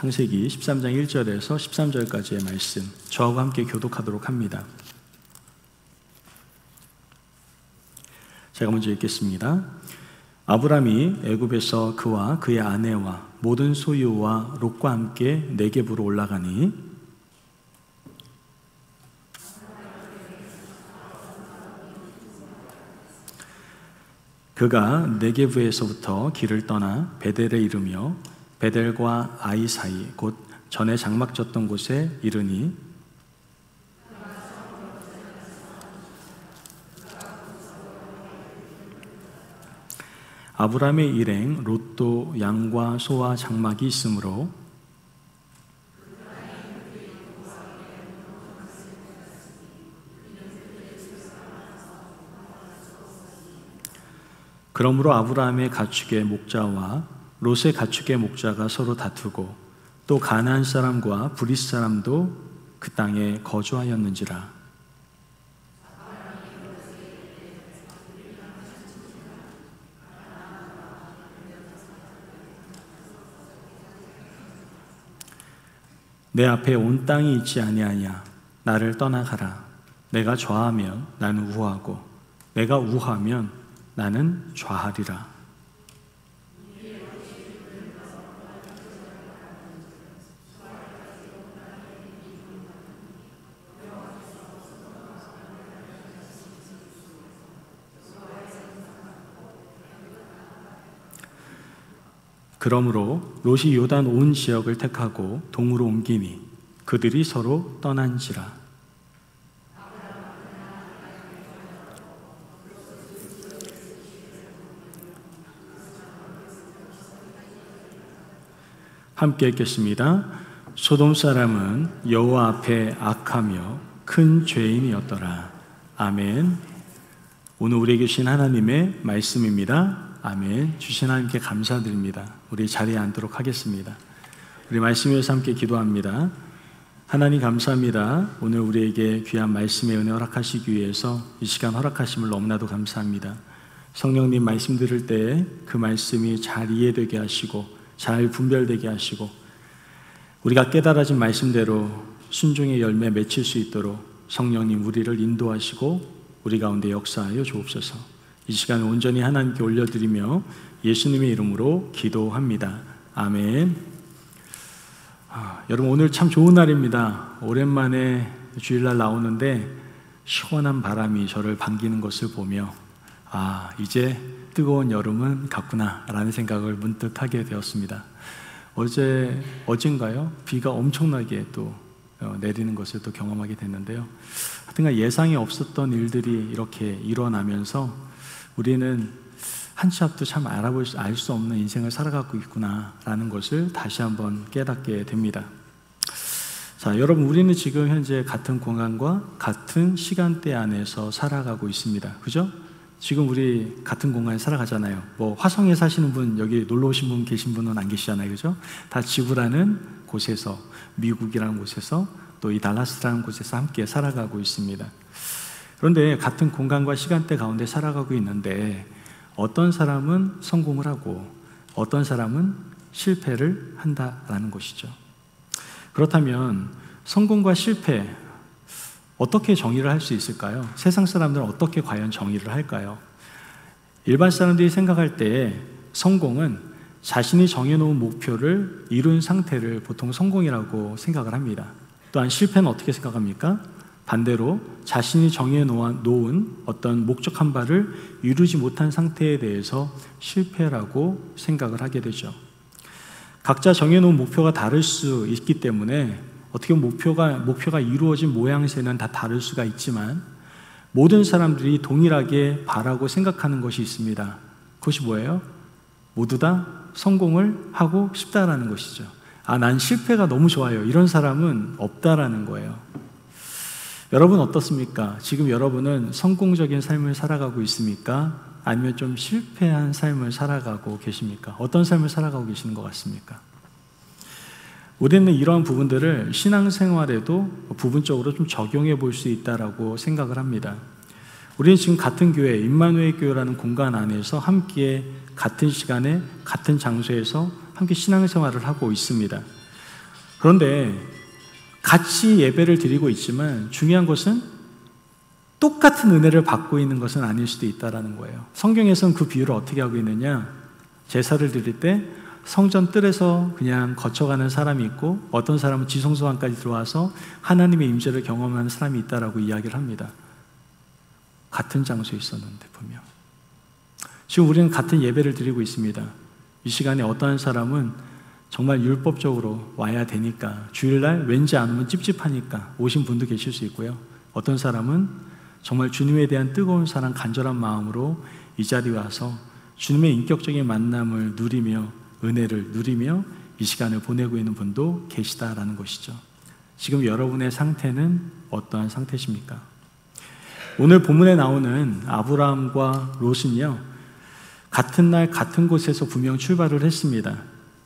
창세기 13장 1절에서 13절까지의 말씀, 저하고 함께 교독하도록 합니다. 제가 먼저 읽겠습니다. 아브람이 애굽에서 그와 그의 아내와 모든 소유와 롯과 함께 네겝으로 올라가니 그가 네겝에서부터 길을 떠나 베델에 이르며 베델과 아이 사이 곧 전에 장막 졌던 곳에 이르니 아브람의 일행 롯도 양과 소와 장막이 있으므로 그러므로 아브라함의 가축의 목자와 롯의 가축의 목자가 서로 다투고 또 가나안 사람과 브릿 사람도 그 땅에 거주하였는지라. 내 앞에 온 땅이 있지 아니하냐. 나를 떠나가라. 내가 좌하면 나는 우하고 내가 우하면 나는 좌하리라. 그러므로 롯이 요단 온 지역을 택하고 동으로 옮기니 그들이 서로 떠난지라. 함께 읽겠습니다. 소돔 사람은 여호와 앞에 악하며 큰 죄인이었더라. 아멘. 오늘 우리에게 주신 하나님의 말씀입니다. 아멘. 주신 하나님께 감사드립니다. 우리 자리에 앉도록 하겠습니다. 우리 말씀 위해서 함께 기도합니다. 하나님 감사합니다. 오늘 우리에게 귀한 말씀의 은혜 허락하시기 위해서 이 시간 허락하심을 너무나도 감사합니다. 성령님 말씀 들을 때 그 말씀이 잘 이해되게 하시고 잘 분별되게 하시고 우리가 깨달아진 말씀대로 순종의 열매 맺힐 수 있도록 성령님 우리를 인도하시고 우리 가운데 역사하여 주옵소서. 이 시간을 온전히 하나님께 올려드리며 예수님의 이름으로 기도합니다. 아멘. 여러분 오늘 참 좋은 날입니다. 오랜만에 주일날 나오는데 시원한 바람이 저를 반기는 것을 보며 이제 뜨거운 여름은 갔구나 라는 생각을 문득 하게 되었습니다. 어젠가요? 비가 엄청나게 또 내리는 것을 또 경험하게 됐는데요. 하여튼간 예상이 없었던 일들이 이렇게 일어나면서 우리는 한 치 앞도 참 알 수 없는 인생을 살아가고 있구나 라는 것을 다시 한번 깨닫게 됩니다. 자, 여러분 우리는 지금 현재 같은 공간과 같은 시간대 안에서 살아가고 있습니다. 그죠? 지금 우리 같은 공간에 살아가잖아요. 뭐 화성에 사시는 분, 여기 놀러 오신 분 계신 분은 안 계시잖아요. 그죠? 다 지구라는 곳에서, 미국이라는 곳에서 또 이 달라스라는 곳에서 함께 살아가고 있습니다. 그런데 같은 공간과 시간대 가운데 살아가고 있는데 어떤 사람은 성공을 하고 어떤 사람은 실패를 한다라는 것이죠. 그렇다면 성공과 실패 어떻게 정의를 할 수 있을까요? 세상 사람들은 어떻게 과연 정의를 할까요? 일반 사람들이 생각할 때 성공은 자신이 정해놓은 목표를 이룬 상태를 보통 성공이라고 생각을 합니다. 또한 실패는 어떻게 생각합니까? 반대로 자신이 정해놓은 어떤 목적한 바를 이루지 못한 상태에 대해서 실패라고 생각을 하게 되죠. 각자 정해놓은 목표가 다를 수 있기 때문에 어떻게 목표가 이루어진 모양새는 다 다를 수가 있지만 모든 사람들이 동일하게 바라고 생각하는 것이 있습니다. 그것이 뭐예요? 모두 다 성공을 하고 싶다라는 것이죠. 난 실패가 너무 좋아요. 이런 사람은 없다라는 거예요. 여러분 어떻습니까? 지금 여러분은 성공적인 삶을 살아가고 있습니까? 아니면 좀 실패한 삶을 살아가고 계십니까? 어떤 삶을 살아가고 계시는 것 같습니까? 우리는 이러한 부분들을 신앙생활에도 부분적으로 좀 적용해 볼 수 있다라고 생각을 합니다. 우리는 지금 같은 교회, 임마누엘 교회라는 공간 안에서 함께 같은 시간에 같은 장소에서 함께 신앙생활을 하고 있습니다. 그런데 같이 예배를 드리고 있지만 중요한 것은 똑같은 은혜를 받고 있는 것은 아닐 수도 있다는 거예요. 성경에서는 그 비유를 어떻게 하고 있느냐, 제사를 드릴 때 성전 뜰에서 그냥 거쳐가는 사람이 있고 어떤 사람은 지성소관까지 들어와서 하나님의 임재를 경험하는 사람이 있다라고 이야기를 합니다. 같은 장소에 있었는데 분명. 지금 우리는 같은 예배를 드리고 있습니다. 이 시간에 어떠한 사람은 정말 율법적으로 와야 되니까 주일날 왠지 안 오면 찝찝하니까 오신 분도 계실 수 있고요. 어떤 사람은 정말 주님에 대한 뜨거운 사랑, 간절한 마음으로 이 자리에 와서 주님의 인격적인 만남을 누리며 은혜를 누리며 이 시간을 보내고 있는 분도 계시다라는 것이죠. 지금 여러분의 상태는 어떠한 상태십니까? 오늘 본문에 나오는 아브라함과 롯은요, 같은 날 같은 곳에서 분명 출발을 했습니다.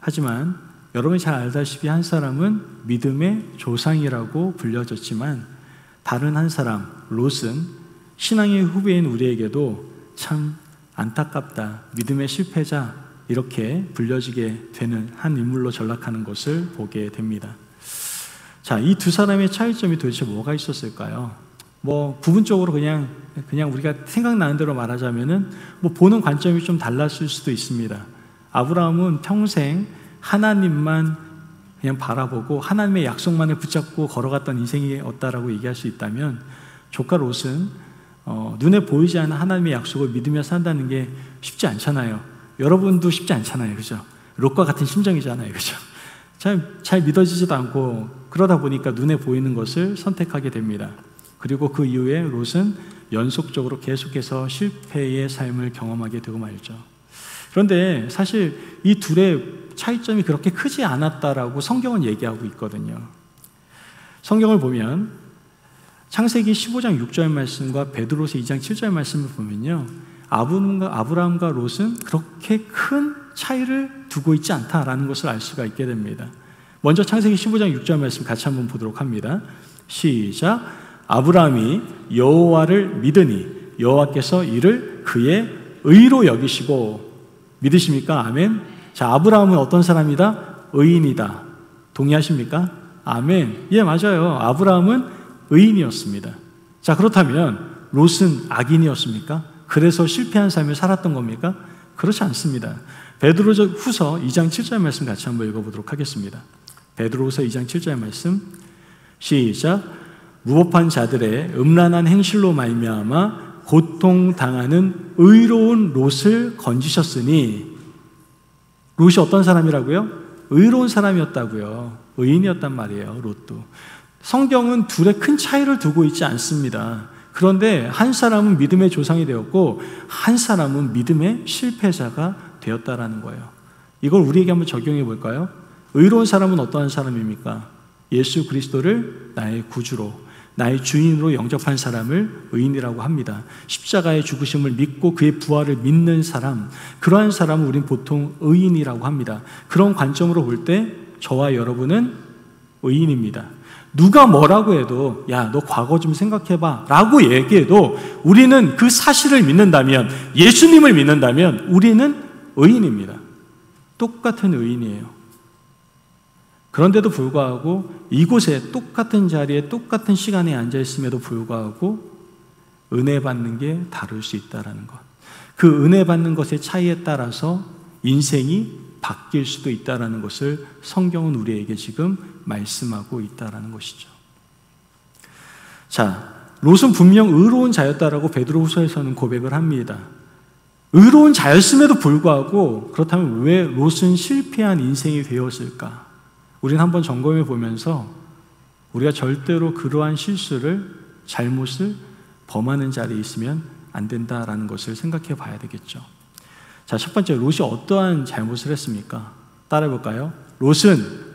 하지만 여러분이 잘 알다시피 한 사람은 믿음의 조상이라고 불려졌지만 다른 한 사람, 롯은 신앙의 후배인 우리에게도 참 안타깝다, 믿음의 실패자, 이렇게 불려지게 되는 한 인물로 전락하는 것을 보게 됩니다. 자, 이 두 사람의 차이점이 도대체 뭐가 있었을까요? 부분적으로 그냥 우리가 생각나는 대로 말하자면은 보는 관점이 좀 달랐을 수도 있습니다. 아브라함은 평생 하나님만 그냥 바라보고 하나님의 약속만을 붙잡고 걸어갔던 인생이었다라고 얘기할 수 있다면, 조카 롯은 눈에 보이지 않는 하나님의 약속을 믿으며 산다는 게 쉽지 않잖아요. 여러분도 쉽지 않잖아요, 그죠? 롯과 같은 심정이잖아요, 그죠? 잘 믿어지지도 않고 그러다 보니까 눈에 보이는 것을 선택하게 됩니다. 그리고 그 이후에 롯은 연속적으로 계속해서 실패의 삶을 경험하게 되고 말죠. 그런데 사실 이 둘의 차이점이 그렇게 크지 않았다라고 성경은 얘기하고 있거든요. 성경을 보면 창세기 15장 6절 말씀과 베드로서 2장 7절 말씀을 보면요, 아브라함과 롯은 그렇게 큰 차이를 두고 있지 않다라는 것을 알 수가 있게 됩니다. 먼저 창세기 15장 6절 말씀 같이 한번 보도록 합니다. 시작. 아브라함이 여호와를 믿으니 여호와께서 이를 그의 의로 여기시고. 믿으십니까? 아멘. 자, 아브라함은 어떤 사람이다? 의인이다. 동의하십니까? 아멘. 예, 맞아요. 아브라함은 의인이었습니다. 자, 그렇다면 롯은 악인이었습니까? 그래서 실패한 삶을 살았던 겁니까? 그렇지 않습니다. 베드로서 후서 2장 7절 말씀 같이 한번 읽어보도록 하겠습니다. 베드로서 2장 7절 말씀 시작. 무법한 자들의 음란한 행실로 말미암아 고통당하는 의로운 롯을 건지셨으니. 롯이 어떤 사람이라고요? 의로운 사람이었다고요. 의인이었단 말이에요, 롯도. 성경은 둘의 큰 차이를 두고 있지 않습니다. 그런데 한 사람은 믿음의 조상이 되었고 한 사람은 믿음의 실패자가 되었다라는 거예요. 이걸 우리에게 한번 적용해 볼까요? 의로운 사람은 어떠한 사람입니까? 예수 그리스도를 나의 구주로, 나의 주인으로 영접한 사람을 의인이라고 합니다. 십자가의 죽으심을 믿고 그의 부활을 믿는 사람, 그러한 사람을 우리는 보통 의인이라고 합니다. 그런 관점으로 볼 때 저와 여러분은 의인입니다. 누가 뭐라고 해도 야, 너 과거 좀 생각해봐 라고 얘기해도 우리는 그 사실을 믿는다면, 예수님을 믿는다면 우리는 의인입니다. 똑같은 의인이에요. 그런데도 불구하고 이곳에 똑같은 자리에 똑같은 시간에 앉아있음에도 불구하고 은혜 받는 게 다를 수 있다는 것, 그 은혜 받는 것의 차이에 따라서 인생이 바뀔 수도 있다는 것을 성경은 우리에게 지금 말씀하고 있다는 것이죠. 자, 롯은 분명 의로운 자였다라고 베드로후서에서는 고백을 합니다. 의로운 자였음에도 불구하고 그렇다면 왜 롯은 실패한 인생이 되었을까? 우리는 한번 점검해 보면서 우리가 절대로 그러한 실수를, 잘못을 범하는 자리에 있으면 안 된다라는 것을 생각해 봐야 되겠죠. 자, 첫 번째, 롯이 어떠한 잘못을 했습니까? 따라해 볼까요? 롯은,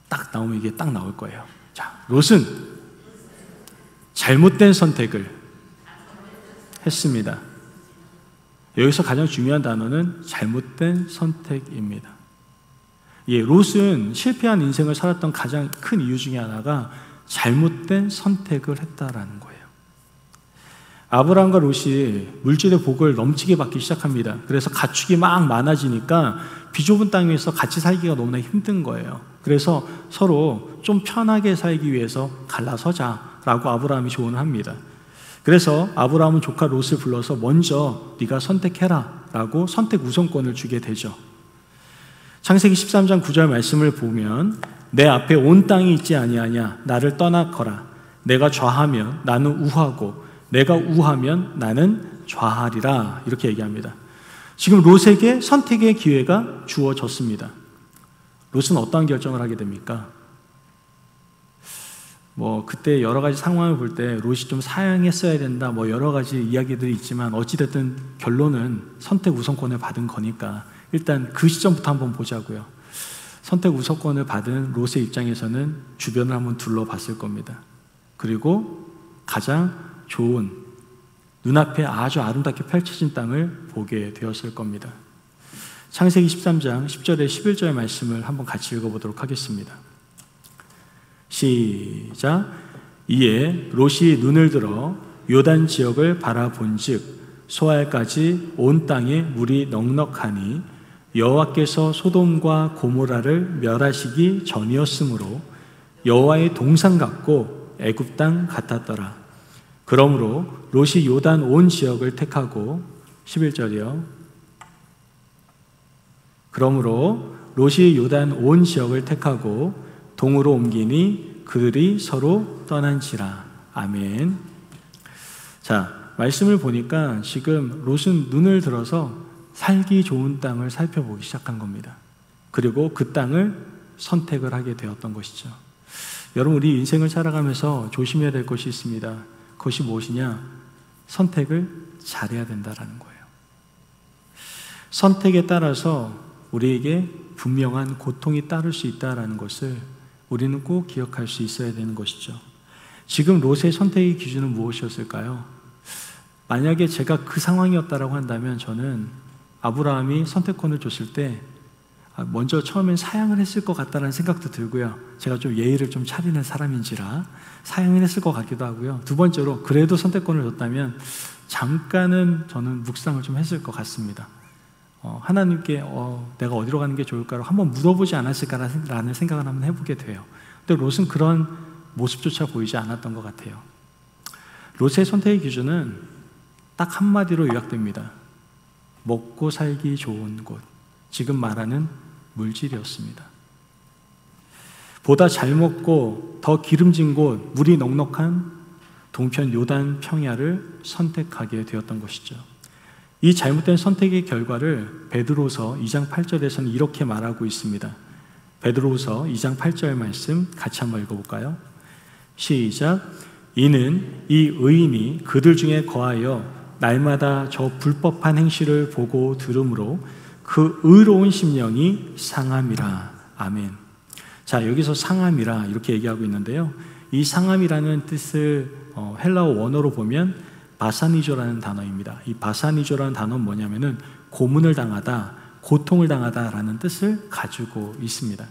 딱 나오면 이게 딱 나올 거예요. 자, 롯은 잘못된 선택을 했습니다. 여기서 가장 중요한 단어는 잘못된 선택입니다. 예, 롯은 실패한 인생을 살았던 가장 큰 이유 중에 하나가 잘못된 선택을 했다라는 거예요. 아브라함과 롯이 물질의 복을 넘치게 받기 시작합니다. 그래서 가축이 막 많아지니까 비좁은 땅에서 같이 살기가 너무나 힘든 거예요. 그래서 서로 좀 편하게 살기 위해서 갈라서자라고 아브라함이 조언을 합니다. 그래서 아브라함은 조카 롯을 불러서 먼저 네가 선택해라 라고 선택 우선권을 주게 되죠. 창세기 13장 9절 말씀을 보면 내 앞에 온 땅이 있지 아니하냐 나를 떠나거라. 내가 좌하면 나는 우하고 내가 우하면 나는 좌하리라. 이렇게 얘기합니다. 지금 롯에게 선택의 기회가 주어졌습니다. 롯은 어떠한 결정을 하게 됩니까? 그때 여러 가지 상황을 볼 때 롯이 좀 사양했어야 된다 여러 가지 이야기들이 있지만 어찌됐든 결론은 선택 우선권을 받은 거니까 일단 그 시점부터 한번 보자고요. 선택 우선권을 받은 롯의 입장에서는 주변을 한번 둘러봤을 겁니다. 그리고 가장 좋은 눈앞에 아주 아름답게 펼쳐진 땅을 보게 되었을 겁니다. 창세기 13장 10절에 11절 말씀을 한번 같이 읽어보도록 하겠습니다. 시작. 이에 롯이 눈을 들어 요단 지역을 바라본즉 소알까지 온 땅에 물이 넉넉하니 여호와께서 소돔과 고모라를 멸하시기 전이었으므로 여호와의 동산 같고 애굽 땅 같았더라. 그러므로 롯이 요단 온 지역을 택하고 11절이요. 그러므로 롯이 요단 온 지역을 택하고 동으로 옮기니 그들이 서로 떠난지라. 아멘. 자, 말씀을 보니까 지금 롯은 눈을 들어서 살기 좋은 땅을 살펴보기 시작한 겁니다. 그리고 그 땅을 선택을 하게 되었던 것이죠. 여러분, 우리 인생을 살아가면서 조심해야 될 것이 있습니다. 그것이 무엇이냐? 선택을 잘해야 된다라는 거예요. 선택에 따라서 우리에게 분명한 고통이 따를 수 있다는 것을 우리는 꼭 기억할 수 있어야 되는 것이죠. 지금 롯의 선택의 기준은 무엇이었을까요? 만약에 제가 그 상황이었다라고 한다면 저는 아브라함이 선택권을 줬을 때 먼저 처음엔 사양을 했을 것 같다는 생각도 들고요. 제가 좀 예의를 좀 차리는 사람인지라 사양을 했을 것 같기도 하고요. 두 번째로 그래도 선택권을 줬다면 잠깐은 저는 묵상을 좀 했을 것 같습니다. 하나님께 내가 어디로 가는 게 좋을까를 한번 물어보지 않았을까라는 생각을 한번 해보게 돼요. 근데 롯은 그런 모습조차 보이지 않았던 것 같아요. 롯의 선택의 기준은 딱 한마디로 요약됩니다. 먹고 살기 좋은 곳, 지금 말하는 물질이었습니다. 보다 잘 먹고 더 기름진 곳, 물이 넉넉한 동편 요단 평야를 선택하게 되었던 것이죠. 이 잘못된 선택의 결과를 베드로서 2장 8절에서는 이렇게 말하고 있습니다. 베드로서 2장 8절 말씀 같이 한번 읽어볼까요? 시작. 이는 이 의인이 그들 중에 거하여 날마다 저 불법한 행실을 보고 들으므로 그 의로운 심령이 상함이라. 아멘. 자, 여기서 상함이라 이렇게 얘기하고 있는데요. 이 상함이라는 뜻을 헬라어 원어로 보면 바사니조라는 단어입니다. 이 바사니조라는 단어는 뭐냐면은 고문을 당하다, 고통을 당하다라는 뜻을 가지고 있습니다.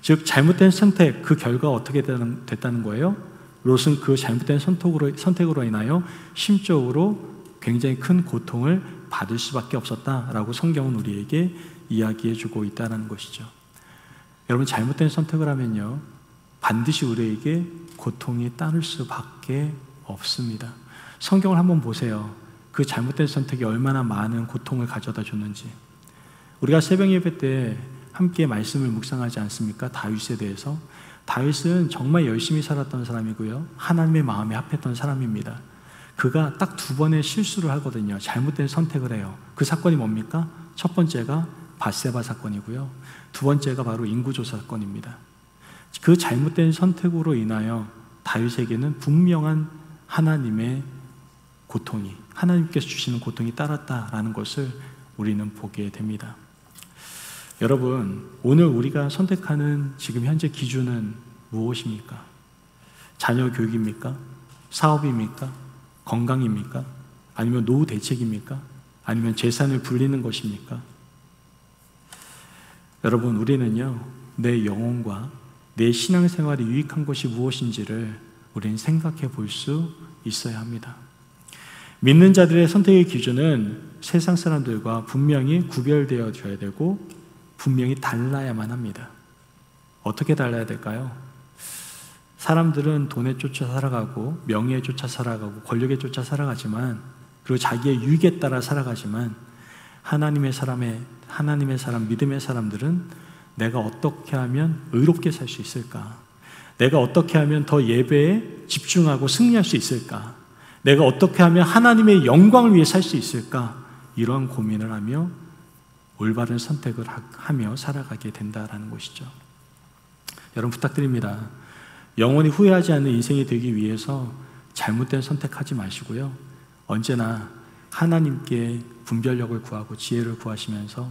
즉 잘못된 선택, 그 결과가 어떻게 됐다는 거예요? 롯은 그 잘못된 선택으로 인하여 심적으로 굉장히 큰 고통을 받을 수밖에 없었다라고 성경은 우리에게 이야기해주고 있다는 것이죠. 여러분, 잘못된 선택을 하면요 반드시 우리에게 고통이 따를 수밖에 없습니다. 성경을 한번 보세요. 그 잘못된 선택이 얼마나 많은 고통을 가져다 줬는지. 우리가 새벽 예배 때 함께 말씀을 묵상하지 않습니까? 다윗에 대해서. 다윗은 정말 열심히 살았던 사람이고요, 하나님의 마음에 합했던 사람입니다. 그가 딱 두 번의 실수를 하거든요. 잘못된 선택을 해요. 그 사건이 뭡니까? 첫 번째가 밧세바 사건이고요, 두 번째가 바로 인구조사 사건입니다. 그 잘못된 선택으로 인하여 다윗에게는 분명한 하나님의 고통이, 하나님께서 주시는 고통이 따랐다라는 것을 우리는 보게 됩니다. 여러분, 오늘 우리가 선택하는 지금 현재 기준은 무엇입니까? 자녀 교육입니까? 사업입니까? 건강입니까? 아니면 노후 대책입니까? 아니면 재산을 불리는 것입니까? 여러분, 우리는요 내 영혼과 내 신앙생활이 유익한 것이 무엇인지를 우리는 생각해 볼 수 있어야 합니다. 믿는 자들의 선택의 기준은 세상 사람들과 분명히 구별되어져야 되고 분명히 달라야만 합니다. 어떻게 달라야 될까요? 사람들은 돈에 쫓아 살아가고 명예에 쫓아 살아가고 권력에 쫓아 살아가지만, 그리고 자기의 유익에 따라 살아가지만, 하나님의 사람, 믿음의 사람들은 내가 어떻게 하면 의롭게 살 수 있을까? 내가 어떻게 하면 더 예배에 집중하고 승리할 수 있을까? 내가 어떻게 하면 하나님의 영광을 위해 살 수 있을까? 이런 고민을 하며 올바른 선택을 하며 살아가게 된다라는 것이죠. 여러분 부탁드립니다. 영원히 후회하지 않는 인생이 되기 위해서 잘못된 선택하지 마시고요. 언제나 하나님께 분별력을 구하고 지혜를 구하시면서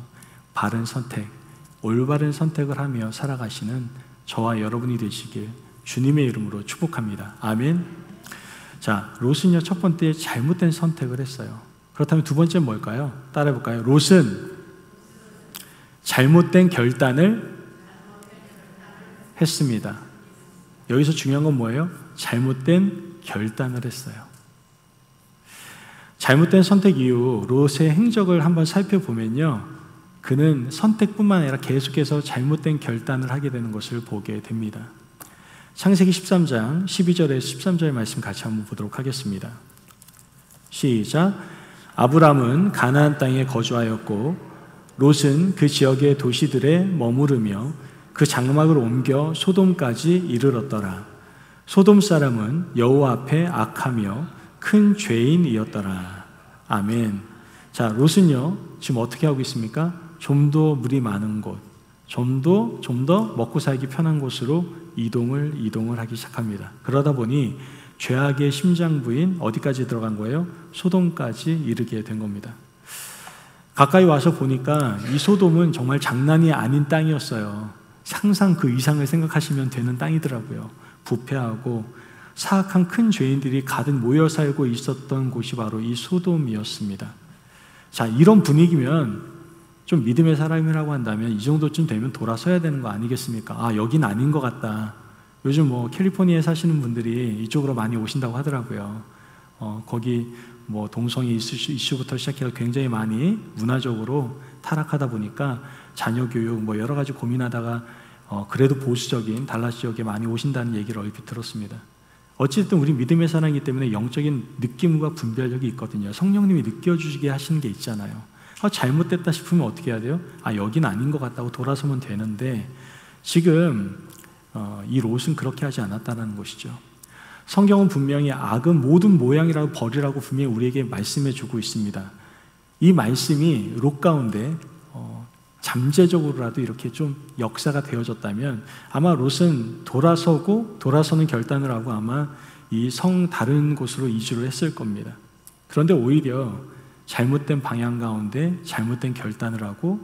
바른 선택, 올바른 선택을 하며 살아가시는 저와 여러분이 되시길 주님의 이름으로 축복합니다. 아멘. 자, 롯은요, 첫 번째 잘못된 선택을 했어요. 그렇다면 두 번째는 뭘까요? 따라해볼까요? 롯은 잘못된 결단을 했습니다. 여기서 중요한 건 뭐예요? 잘못된 결단을 했어요. 잘못된 선택 이후 롯의 행적을 한번 살펴보면요, 그는 선택뿐만 아니라 계속해서 잘못된 결단을 하게 되는 것을 보게 됩니다. 창세기 13장 12절에서 13절 말씀 같이 한번 보도록 하겠습니다. 시작. 아브람은 가나안 땅에 거주하였고 롯은 그 지역의 도시들에 머무르며 그 장막을 옮겨 소돔까지 이르렀더라. 소돔 사람은 여호와 앞에 악하며 큰 죄인이었더라. 아멘. 자, 롯은요 지금 어떻게 하고 있습니까? 좀 더 물이 많은 곳, 좀 더 먹고 살기 편한 곳으로 이동을 하기 시작합니다. 그러다 보니 죄악의 심장부인 어디까지 들어간 거예요? 소돔까지 이르게 된 겁니다. 가까이 와서 보니까 이 소돔은 정말 장난이 아닌 땅이었어요. 항상 그 이상을 생각하시면 되는 땅이더라고요. 부패하고 사악한 큰 죄인들이 가득 모여 살고 있었던 곳이 바로 이 소돔이었습니다. 자, 이런 분위기면 좀 믿음의 사람이라고 한다면 이 정도쯤 되면 돌아서야 되는 거 아니겠습니까? 아, 여긴 아닌 것 같다. 요즘 뭐 캘리포니아에 사시는 분들이 이쪽으로 많이 오신다고 하더라고요. 거기 뭐 동성애 이슈부터 시작해서 굉장히 많이 문화적으로 타락하다 보니까 자녀 교육 뭐 여러 가지 고민하다가 그래도 보수적인 달라스 지역에 많이 오신다는 얘기를 얼핏 들었습니다. 어쨌든 우리 믿음의 사람이기 때문에 영적인 느낌과 분별력이 있거든요. 성령님이 느껴주시게 하시는 게 있잖아요. 잘못됐다 싶으면 어떻게 해야 돼요? 아, 여긴 아닌 것 같다고 돌아서면 되는데 지금 이 롯은 그렇게 하지 않았다는 것이죠. 성경은 분명히 악은 모든 모양이라고 버리라고 분명히 우리에게 말씀해 주고 있습니다. 이 말씀이 롯 가운데 잠재적으로라도 이렇게 좀 역사가 되어졌다면 아마 롯은 돌아서는 결단을 하고 아마 이 성 다른 곳으로 이주를 했을 겁니다. 그런데 오히려 잘못된 방향 가운데 잘못된 결단을 하고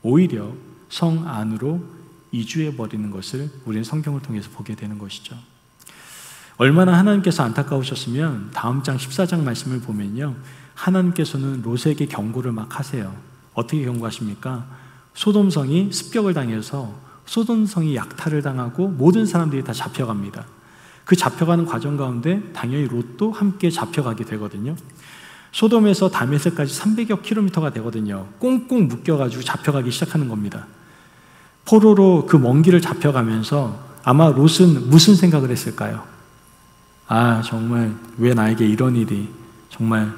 오히려 성 안으로 이주해버리는 것을 우리는 성경을 통해서 보게 되는 것이죠. 얼마나 하나님께서 안타까우셨으면 다음 장 14장 말씀을 보면요, 하나님께서는 롯에게 경고를 막 하세요. 어떻게 경고하십니까? 소돔성이 습격을 당해서 소돔성이 약탈을 당하고 모든 사람들이 다 잡혀갑니다. 그 잡혀가는 과정 가운데 당연히 롯도 함께 잡혀가게 되거든요. 소돔에서 다메섹까지 300여 킬로미터가 되거든요. 꽁꽁 묶여가지고 잡혀가기 시작하는 겁니다. 포로로 그 먼 길을 잡혀가면서 아마 롯은 무슨 생각을 했을까요? 아, 정말 왜 나에게 이런 일이, 정말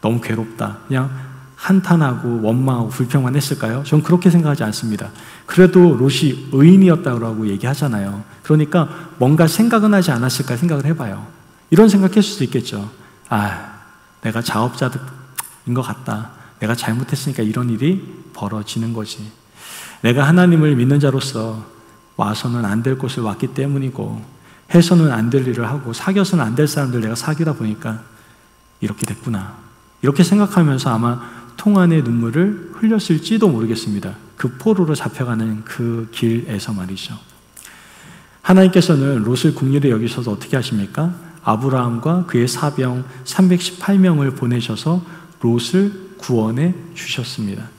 너무 괴롭다. 그냥 한탄하고 원망하고 불평만 했을까요? 전 그렇게 생각하지 않습니다. 그래도 롯이 의인이었다고 얘기하잖아요. 그러니까 뭔가 생각은 하지 않았을까 생각을 해봐요. 이런 생각했을 수도 있겠죠. 아, 내가 자업자득인 것 같다. 내가 잘못했으니까 이런 일이 벌어지는 거지. 내가 하나님을 믿는 자로서 와서는 안 될 곳을 왔기 때문이고 해서는 안 될 일을 하고 사귀어서는 안 될 사람들 내가 사귀다 보니까 이렇게 됐구나. 이렇게 생각하면서 아마 통안의 눈물을 흘렸을지도 모르겠습니다. 그 포로로 잡혀가는 그 길에서 말이죠. 하나님께서는 롯을 긍휼히 여기셔서 어떻게 하십니까? 아브라함과 그의 사병 318명을 보내셔서 롯을 구원해 주셨습니다.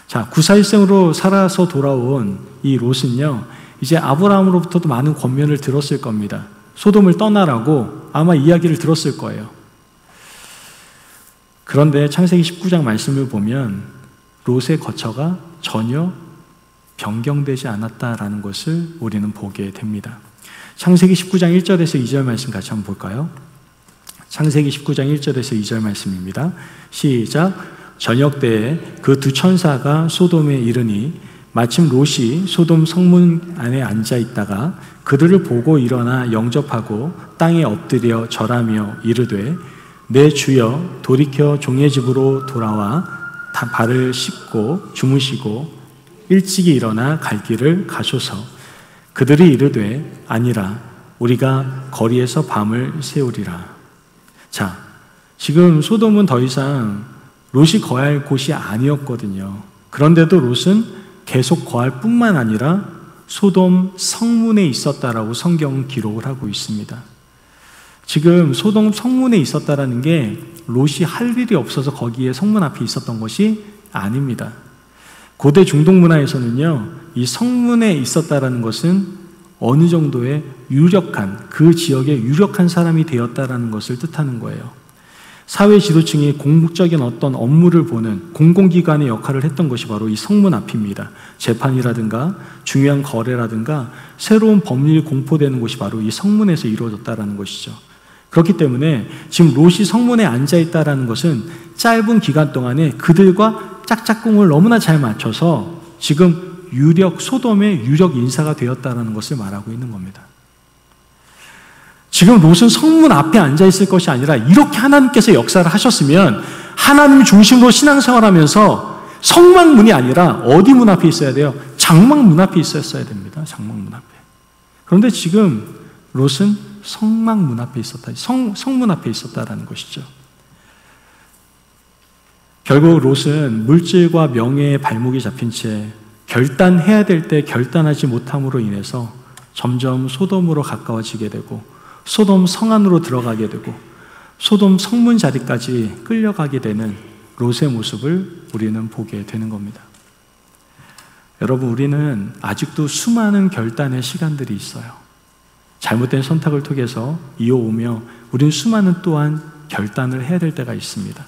자, 구사일생으로 살아서 돌아온 이 롯은요, 이제 아브라함으로부터도 많은 권면을 들었을 겁니다. 소돔을 떠나라고 아마 이야기를 들었을 거예요. 그런데 창세기 19장 말씀을 보면 롯의 거처가 전혀 변경되지 않았다라는 것을 우리는 보게 됩니다. 창세기 19장 1절에서 2절 말씀 같이 한번 볼까요? 창세기 19장 1절에서 2절 말씀입니다. 시작. 저녁 때에 그 두 천사가 소돔에 이르니 마침 롯이 소돔 성문 안에 앉아 있다가 그들을 보고 일어나 영접하고 땅에 엎드려 절하며 이르되 내 주여 돌이켜 종의 집으로 돌아와 발을 씻고 주무시고 일찍이 일어나 갈 길을 가소서. 그들이 이르되 아니라 우리가 거리에서 밤을 새우리라. 자, 지금 소돔은 더 이상 롯이 거할 곳이 아니었거든요. 그런데도 롯은 계속 거할 뿐만 아니라 소돔 성문에 있었다라고 성경은 기록을 하고 있습니다. 지금 소돔 성문에 있었다라는 게 롯이 할 일이 없어서 거기에 성문 앞에 있었던 것이 아닙니다. 고대 중동 문화에서는요, 이 성문에 있었다라는 것은 어느 정도의 유력한, 그 지역의 유력한 사람이 되었다라는 것을 뜻하는 거예요. 사회 지도층이 공적인 어떤 업무를 보는 공공기관의 역할을 했던 것이 바로 이 성문 앞입니다. 재판이라든가 중요한 거래라든가 새로운 법률이 공포되는 곳이 바로 이 성문에서 이루어졌다는 것이죠. 그렇기 때문에 지금 롯이 성문에 앉아있다는 것은 짧은 기간 동안에 그들과 짝짝꿍을 너무나 잘 맞춰서 지금 소돔의 유력 인사가 되었다는 것을 말하고 있는 겁니다. 지금 롯은 성문 앞에 앉아있을 것이 아니라 이렇게 하나님께서 역사를 하셨으면 하나님 중심으로 신앙생활하면서 성막문이 아니라 어디 문 앞에 있어야 돼요? 장막문 앞에 있었어야 됩니다. 장막문 앞에. 그런데 지금 롯은 성문 앞에 있었다라는 것이죠. 결국 롯은 물질과 명예의 발목이 잡힌 채 결단해야 될 때 결단하지 못함으로 인해서 점점 소돔으로 가까워지게 되고 소돔 성 안으로 들어가게 되고 소돔 성문 자리까지 끌려가게 되는 롯의 모습을 우리는 보게 되는 겁니다. 여러분, 우리는 아직도 수많은 결단의 시간들이 있어요. 잘못된 선택을 통해서 이어오며 우리는 수많은 또한 결단을 해야 될 때가 있습니다.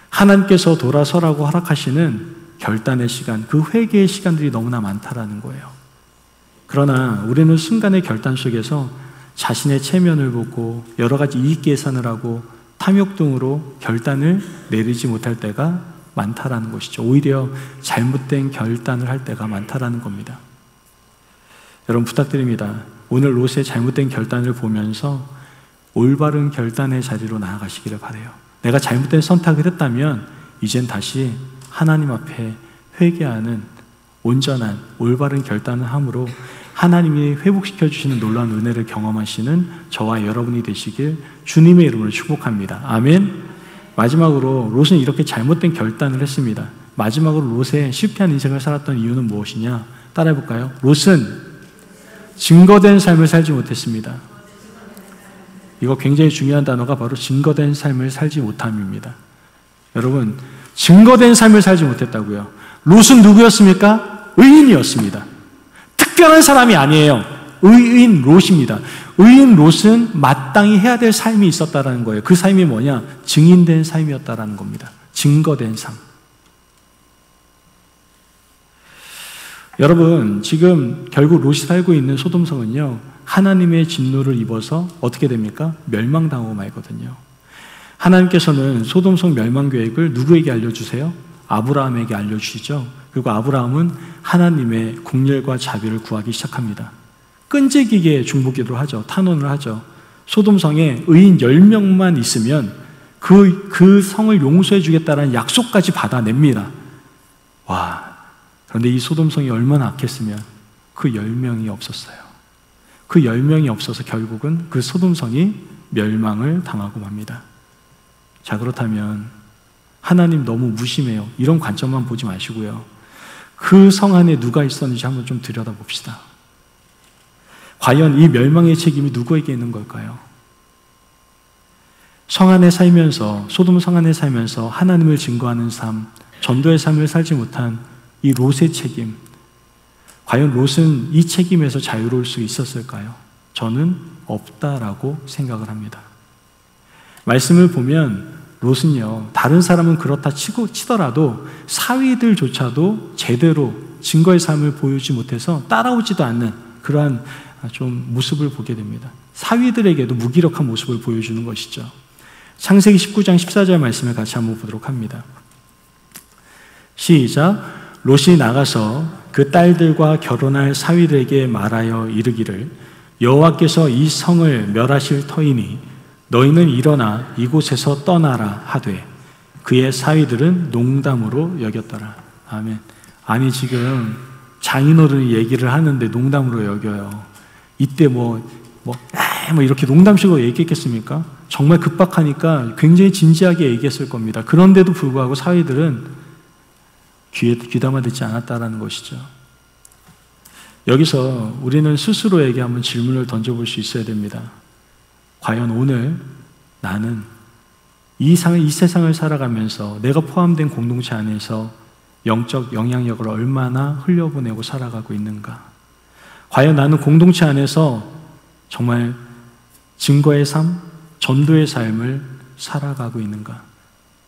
하나님께서 돌아서라고 허락하시는 결단의 시간, 그 회개의 시간들이 너무나 많다라는 거예요. 그러나 우리는 순간의 결단 속에서 자신의 체면을 보고 여러 가지 이익 계산을 하고 탐욕 등으로 결단을 내리지 못할 때가 많다라는 것이죠. 오히려 잘못된 결단을 할 때가 많다라는 겁니다. 여러분, 부탁드립니다. 오늘 롯의 잘못된 결단을 보면서 올바른 결단의 자리로 나아가시기를 바라요. 내가 잘못된 선택을 했다면 이젠 다시 하나님 앞에 회개하는 온전한 올바른 결단을 함으로 하나님이 회복시켜 주시는 놀라운 은혜를 경험하시는 저와 여러분이 되시길 주님의 이름으로 축복합니다. 아멘. 마지막으로 롯은 이렇게 잘못된 결단을 했습니다. 마지막으로 롯의 실패한 인생을 살았던 이유는 무엇이냐? 따라해볼까요? 롯은 증거된 삶을 살지 못했습니다. 이거 굉장히 중요한 단어가 바로 증거된 삶을 살지 못함입니다. 여러분, 증거된 삶을 살지 못했다고요. 롯은 누구였습니까? 의인이었습니다. 특별한 사람이 아니에요. 의인 롯입니다. 의인 롯은 마땅히 해야 될 삶이 있었다는 거예요. 그 삶이 뭐냐? 증인된 삶이었다는 겁니다. 증거된 삶. 여러분, 지금 결국 롯이 살고 있는 소돔성은요, 하나님의 진노를 입어서 어떻게 됩니까? 멸망당하고 말거든요. 하나님께서는 소돔성 멸망 계획을 누구에게 알려주세요? 아브라함에게 알려주시죠. 그리고 아브라함은 하나님의 긍휼과 자비를 구하기 시작합니다. 끈질기게 중보기도를 하죠. 탄원을 하죠. 소돔성에 의인 10명만 있으면 그 성을 용서해 주겠다는 약속까지 받아냅니다. 와, 그런데 이 소돔성이 얼마나 악했으면 그 10명이 없었어요. 그 10명이 없어서 결국은 그 소돔성이 멸망을 당하고 맙니다. 자, 그렇다면 하나님 너무 무심해요. 이런 관점만 보지 마시고요. 그 성 안에 누가 있었는지 한번 좀 들여다봅시다. 과연 이 멸망의 책임이 누구에게 있는 걸까요? 성 안에 살면서, 소돔 성 안에 살면서 하나님을 증거하는 삶, 전도의 삶을 살지 못한 이 롯의 책임, 과연 롯은 이 책임에서 자유로울 수 있었을까요? 저는 없다라고 생각을 합니다. 말씀을 보면 롯은요, 다른 사람은 그렇다 치더라도 사위들조차도 제대로 증거의 삶을 보이지 못해서 따라오지도 않는 그러한 좀 모습을 보게 됩니다. 사위들에게도 무기력한 모습을 보여주는 것이죠. 창세기 19장 14절 말씀을 같이 한번 보도록 합니다. 시작. 롯이 나가서 그 딸들과 결혼할 사위들에게 말하여 이르기를 여호와께서 이 성을 멸하실 터이니 너희는 일어나 이곳에서 떠나라 하되 그의 사위들은 농담으로 여겼더라. 아멘. 아니 지금 장인어른이 얘기를 하는데 농담으로 여겨요. 이때 뭐 이렇게 농담식으로 얘기했겠습니까? 정말 급박하니까 굉장히 진지하게 얘기했을 겁니다. 그런데도 불구하고 사위들은 귀담아 듣지 않았다라는 것이죠. 여기서 우리는 스스로에게 한번 질문을 던져볼 수 있어야 됩니다. 과연 오늘 나는 이 세상을 살아가면서 내가 포함된 공동체 안에서 영적 영향력을 얼마나 흘려보내고 살아가고 있는가? 과연 나는 공동체 안에서 정말 증거의 삶, 전도의 삶을 살아가고 있는가?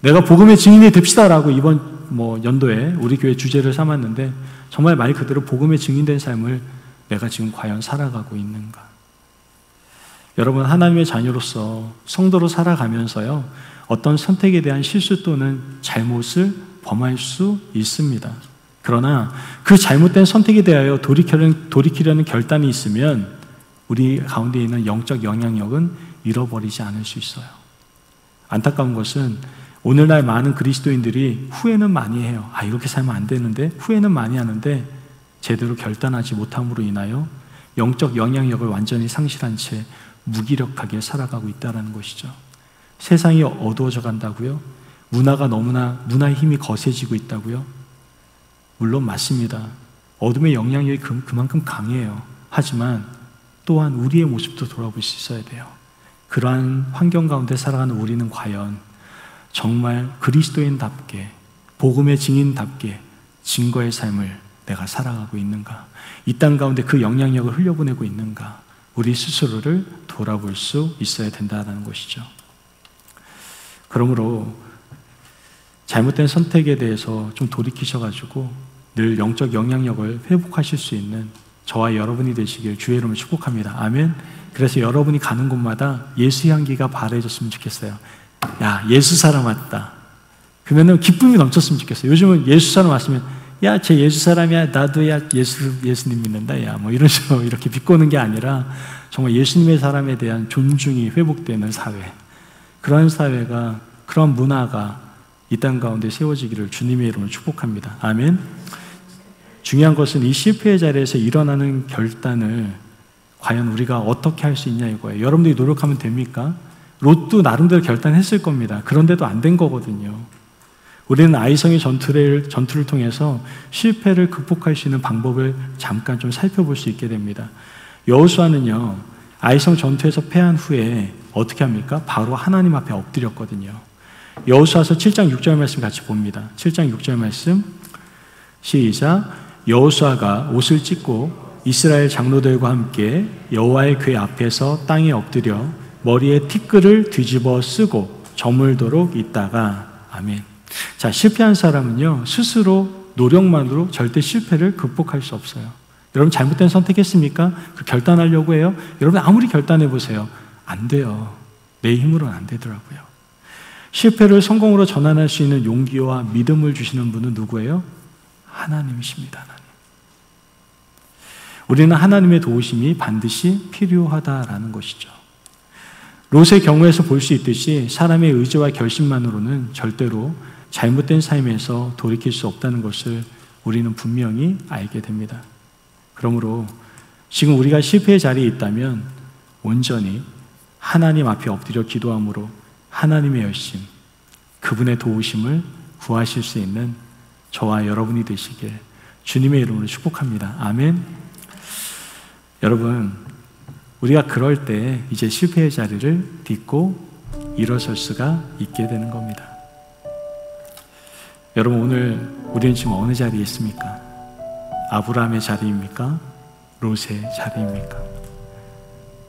내가 복음의 증인이 됩시다라고 이번 연도에 우리 교회 주제를 삼았는데 정말 말 그대로 복음의 증인된 삶을 내가 지금 과연 살아가고 있는가? 여러분, 하나님의 자녀로서 성도로 살아가면서요, 어떤 선택에 대한 실수 또는 잘못을 범할 수 있습니다. 그러나 그 잘못된 선택에 대하여 돌이키려는 결단이 있으면 우리 가운데 있는 영적 영향력은 잃어버리지 않을 수 있어요. 안타까운 것은 오늘날 많은 그리스도인들이 후회는 많이 해요. 이렇게 살면 안 되는데, 후회는 많이 하는데 제대로 결단하지 못함으로 인하여 영적 영향력을 완전히 상실한 채 무기력하게 살아가고 있다는 것이죠. 세상이 어두워져 간다고요? 문화의 힘이 거세지고 있다고요? 물론 맞습니다. 어둠의 영향력이 그만큼 강해요. 하지만 또한 우리의 모습도 돌아볼 수 있어야 돼요. 그러한 환경 가운데 살아가는 우리는 과연 정말 그리스도인답게, 복음의 증인답게 증거의 삶을 내가 살아가고 있는가? 이 땅 가운데 그 영향력을 흘려보내고 있는가? 우리 스스로를 돌아볼 수 있어야 된다는 것이죠. 그러므로 잘못된 선택에 대해서 좀 돌이키셔가지고 늘 영적 영향력을 회복하실 수 있는 저와 여러분이 되시길 주의 이름으로 축복합니다. 아멘. 그래서 여러분이 가는 곳마다 예수 향기가 바래졌으면 좋겠어요. 야, 예수 사람 왔다. 그러면은 기쁨이 넘쳤으면 좋겠어요. 요즘은 예수 사람 왔으면 야, 쟤 예수 사람이야. 나도 야 예수님 믿는다. 야, 이런 식으로 이렇게 비꼬는 게 아니라 정말 예수님의 사람에 대한 존중이 회복되는 사회. 그런 사회가, 그런 문화가 이 땅 가운데 세워지기를 주님의 이름으로 축복합니다. 아멘. 중요한 것은 이 실패의 자리에서 일어나는 결단을 과연 우리가 어떻게 할 수 있냐 이거예요. 여러분들이 노력하면 됩니까? 롯도 나름대로 결단했을 겁니다. 그런데도 안 된 거거든요. 우리는 아이성의 전투를 통해서 실패를 극복할 수 있는 방법을 잠깐 좀 살펴볼 수 있게 됩니다. 여호수아는요, 아이성 전투에서 패한 후에 어떻게 합니까? 바로 하나님 앞에 엎드렸거든요. 여호수아서 7장 6절 말씀 같이 봅니다. 7장 6절 말씀 시작. 여호수아가 옷을 찢고 이스라엘 장로들과 함께 여호와의 궤 앞에서 땅에 엎드려 머리에 티끌을 뒤집어 쓰고 저물도록 있다가 아멘. 자, 실패한 사람은요, 스스로 노력만으로 절대 실패를 극복할 수 없어요. 여러분 잘못된 선택했습니까? 그 결단하려고 해요? 여러분 아무리 결단해 보세요. 안 돼요. 내 힘으로는 안 되더라고요. 실패를 성공으로 전환할 수 있는 용기와 믿음을 주시는 분은 누구예요? 하나님이십니다. 하나님. 우리는 하나님의 도우심이 반드시 필요하다라는 것이죠. 롯의 경우에서 볼 수 있듯이 사람의 의지와 결심만으로는 절대로 잘못된 삶에서 돌이킬 수 없다는 것을 우리는 분명히 알게 됩니다. 그러므로 지금 우리가 실패의 자리에 있다면 온전히 하나님 앞에 엎드려 기도함으로 하나님의 열심, 그분의 도우심을 구하실 수 있는 저와 여러분이 되시길 주님의 이름으로 축복합니다. 아멘. 여러분, 우리가 그럴 때 이제 실패의 자리를 딛고 일어설 수가 있게 되는 겁니다. 여러분, 오늘 우리는 지금 어느 자리에 있습니까? 아브라함의 자리입니까? 롯의 자리입니까?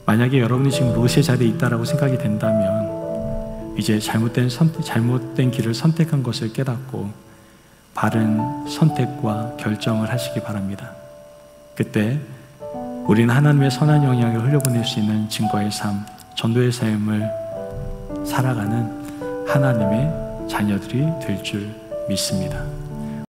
만약에 여러분이 지금 롯의 자리에 있다라고 생각이 된다면 이제 잘못된 길을 선택한 것을 깨닫고 바른 선택과 결정을 하시기 바랍니다. 그때 우리는 하나님의 선한 영향을 흘려보낼 수 있는 증거의 삶, 전도의 삶을 살아가는 하나님의 자녀들이 될 줄 믿습니다.